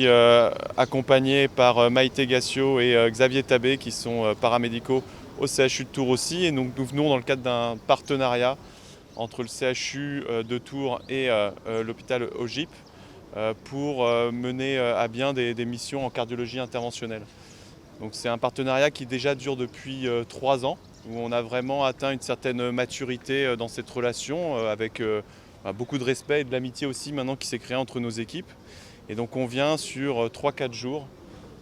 suis accompagné par Maïté Gassio et Xavier Tabé qui sont paramédicaux au CHU de Tours aussi. Et donc nous venons dans le cadre d'un partenariat entre le CHU de Tours et l'hôpital OGIP pour mener à bien des missions en cardiologie interventionnelle. Donc c'est un partenariat qui déjà dure depuis 3 ans, où on a vraiment atteint une certaine maturité dans cette relation, avec beaucoup de respect et de l'amitié aussi maintenant qui s'est créée entre nos équipes. Et donc on vient sur 3-4 jours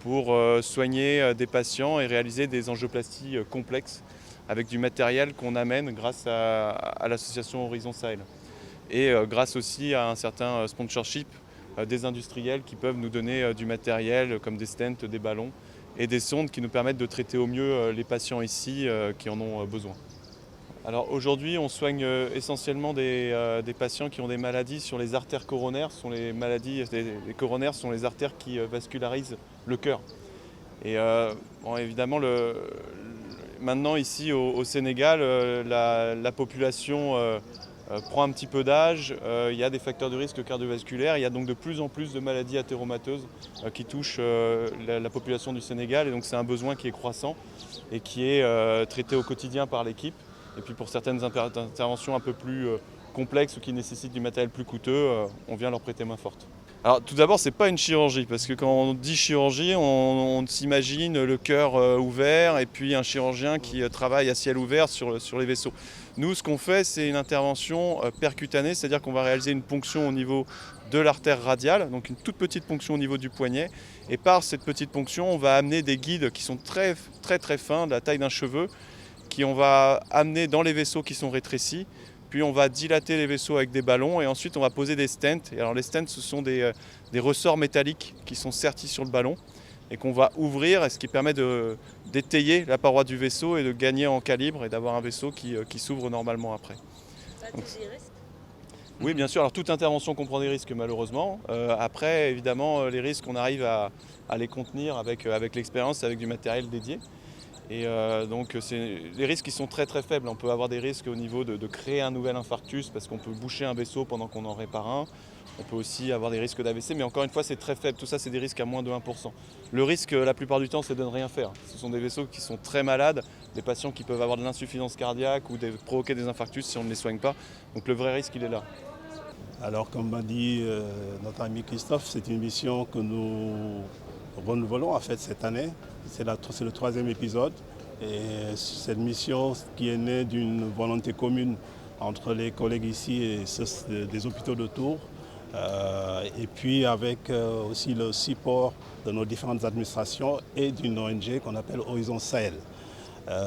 pour soigner des patients et réaliser des angioplasties complexes avec du matériel qu'on amène grâce à l'association Horizon Sahel. Et grâce aussi à un certain sponsorship des industriels qui peuvent nous donner du matériel comme des stents, des ballons et des sondes qui nous permettent de traiter au mieux les patients ici qui en ont besoin. Alors aujourd'hui, on soigne essentiellement des patients qui ont des maladies sur les artères coronaires. Les coronaires sont les artères qui vascularisent le cœur. Et bon, évidemment, maintenant ici au Sénégal, la population prend un petit peu d'âge, il y a des facteurs de risque cardiovasculaires, il y a donc de plus en plus de maladies athéromateuses qui touchent la population du Sénégal, et donc c'est un besoin qui est croissant et qui est traité au quotidien par l'équipe. Et puis pour certaines interventions un peu plus complexes ou qui nécessitent du matériel plus coûteux, on vient leur prêter main forte. Alors tout d'abord, c'est pas une chirurgie, parce que quand on dit chirurgie, on s'imagine le cœur ouvert et puis un chirurgien qui travaille à ciel ouvert sur les vaisseaux. Nous, ce qu'on fait, c'est une intervention percutanée, c'est-à-dire qu'on va réaliser une ponction au niveau de l'artère radiale, donc une toute petite ponction au niveau du poignet. Et par cette petite ponction, on va amener des guides qui sont très fins, de la taille d'un cheveu, qui on va amener dans les vaisseaux qui sont rétrécis. Puis on va dilater les vaisseaux avec des ballons et ensuite on va poser des stents. Et alors les stents, ce sont des ressorts métalliques qui sont sertis sur le ballon et qu'on va ouvrir, ce qui permet d'étayer la paroi du vaisseau et de gagner en calibre et d'avoir un vaisseau qui s'ouvre normalement après. Donc, des risques. Oui, bien sûr. Alors toute intervention comprend des risques malheureusement. Après, évidemment, les risques, on arrive à les contenir avec l'expérience et avec du matériel dédié. Et donc les risques qui sont très faibles. On peut avoir des risques au niveau de créer un nouvel infarctus parce qu'on peut boucher un vaisseau pendant qu'on en répare un. On peut aussi avoir des risques d'AVC, mais encore une fois c'est très faible. Tout ça c'est des risques à moins de 1%. Le risque la plupart du temps c'est de ne rien faire. Ce sont des vaisseaux qui sont très malades, des patients qui peuvent avoir de l'insuffisance cardiaque ou provoquer des infarctus si on ne les soigne pas. Donc le vrai risque il est là. Alors comme m'a dit notre ami Christophe, c'est une mission que nous renouvelons en fait cette année. C'est le 3e épisode. Et cette mission qui est née d'une volonté commune entre les collègues ici et ceux des hôpitaux de Tours. Et puis avec aussi le support de nos différentes administrations et d'une ONG qu'on appelle Horizon Sahel.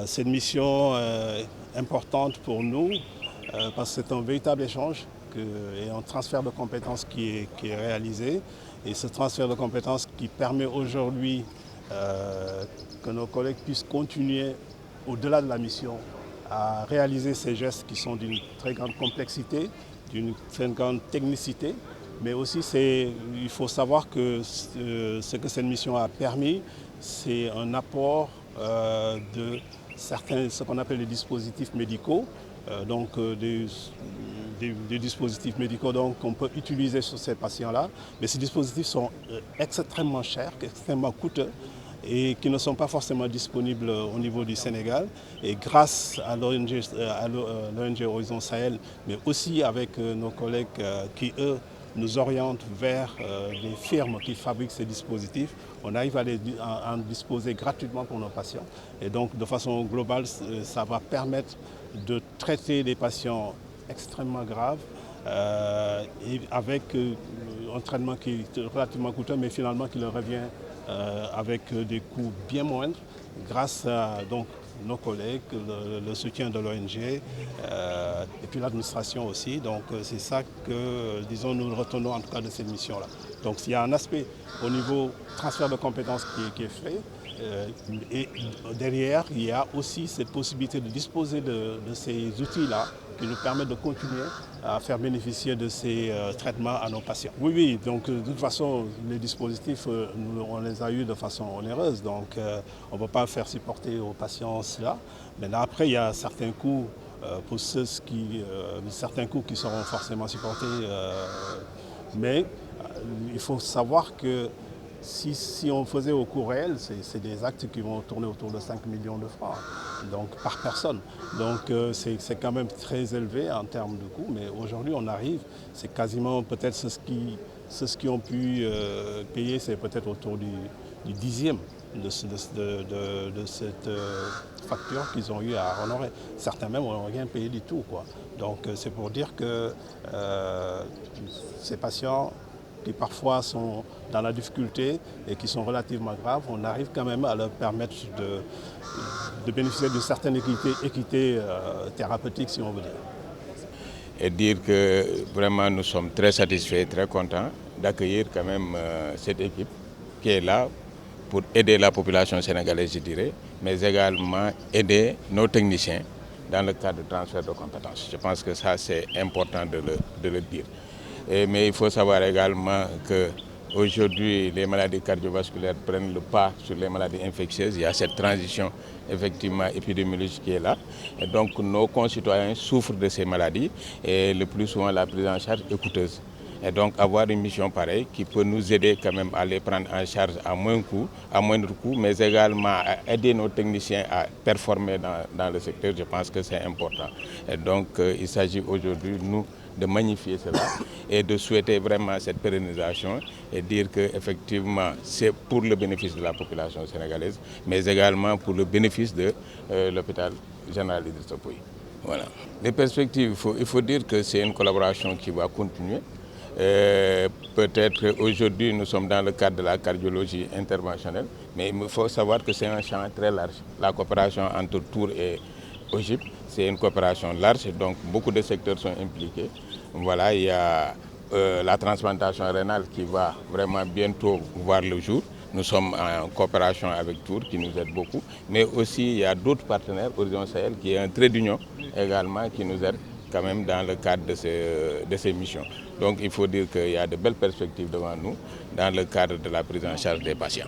Cette mission est importante pour nous parce que c'est un véritable échange et un transfert de compétences qui est réalisé. Et ce transfert de compétences qui permet aujourd'hui que nos collègues puissent continuer au-delà de la mission à réaliser ces gestes qui sont d'une très grande complexité, d'une très grande technicité. Mais aussi, il faut savoir que ce que cette mission a permis, c'est un apport de certains, ce qu'on appelle les dispositifs médicaux, des dispositifs médicaux qu'on peut utiliser sur ces patients-là. Mais ces dispositifs sont extrêmement chers, extrêmement coûteux et qui ne sont pas forcément disponibles au niveau du Sénégal. Et grâce à l'ONG Horizon Sahel, mais aussi avec nos collègues qui, eux, nous orientent vers les firmes qui fabriquent ces dispositifs, on arrive à en disposer gratuitement pour nos patients. Et donc, de façon globale, ça va permettre de traiter des patients extrêmement graves et avec un traitement qui est relativement coûteux, mais finalement qui leur revient avec des coûts bien moindres grâce à nos collègues, le soutien de l'ONG et puis l'administration aussi. Donc c'est ça que, disons, nous retenons en tout cas de cette mission-là. Donc il y a un aspect au niveau transfert de compétences qui est fait. Et derrière, il y a aussi cette possibilité de disposer de ces outils-là qui nous permettent de continuer à faire bénéficier de ces traitements à nos patients. Oui, donc de toute façon, les dispositifs, on les a eus de façon onéreuse, donc on ne peut pas faire supporter aux patients cela. Mais après, il y a certains coûts pour certains coûts qui seront forcément supportés. Mais il faut savoir que Si on faisait au coût réel, c'est des actes qui vont tourner autour de 5 millions de francs, donc par personne. Donc c'est quand même très élevé en termes de coût, mais aujourd'hui on arrive, c'est quasiment peut-être ceux qui ont pu payer, c'est peut-être autour du dixième de cette facture qu'ils ont eu à honorer. Certains même n'ont rien payé du tout, quoi. Donc c'est pour dire que ces patients qui parfois sont dans la difficulté et qui sont relativement graves, on arrive quand même à leur permettre de bénéficier d'une certaine équité thérapeutique, si on veut dire. Et dire que vraiment nous sommes très satisfaits, très contents d'accueillir quand même cette équipe qui est là pour aider la population sénégalaise, je dirais, mais également aider nos techniciens dans le cadre de transfert de compétences. Je pense que ça, c'est important de le dire. Mais il faut savoir également qu'aujourd'hui, les maladies cardiovasculaires prennent le pas sur les maladies infectieuses. Il y a cette transition effectivement épidémiologique qui est là. Et donc nos concitoyens souffrent de ces maladies et le plus souvent la prise en charge est coûteuse. Et donc avoir une mission pareille qui peut nous aider quand même à les prendre en charge à moindre coût, mais également à aider nos techniciens à performer dans le secteur, je pense que c'est important. Et donc il s'agit aujourd'hui, nous, de magnifier cela et de souhaiter vraiment cette pérennisation et dire qu'effectivement c'est pour le bénéfice de la population sénégalaise, mais également pour le bénéfice de l'hôpital général Idrissa Pouye. Voilà. Les perspectives, il faut dire que c'est une collaboration qui va continuer. Peut-être aujourd'hui nous sommes dans le cadre de la cardiologie interventionnelle, mais il faut savoir que c'est un champ très large. La coopération entre Tours et OGIP, c'est une coopération large, donc beaucoup de secteurs sont impliqués. Voilà, il y a la transplantation rénale qui va vraiment bientôt voir le jour. Nous sommes en coopération avec Tours qui nous aide beaucoup, mais aussi il y a d'autres partenaires, Horizon Sahel qui est un trait d'union également qui nous aide quand même dans le cadre de ces missions. Donc il faut dire qu'il y a de belles perspectives devant nous dans le cadre de la prise en charge des patients.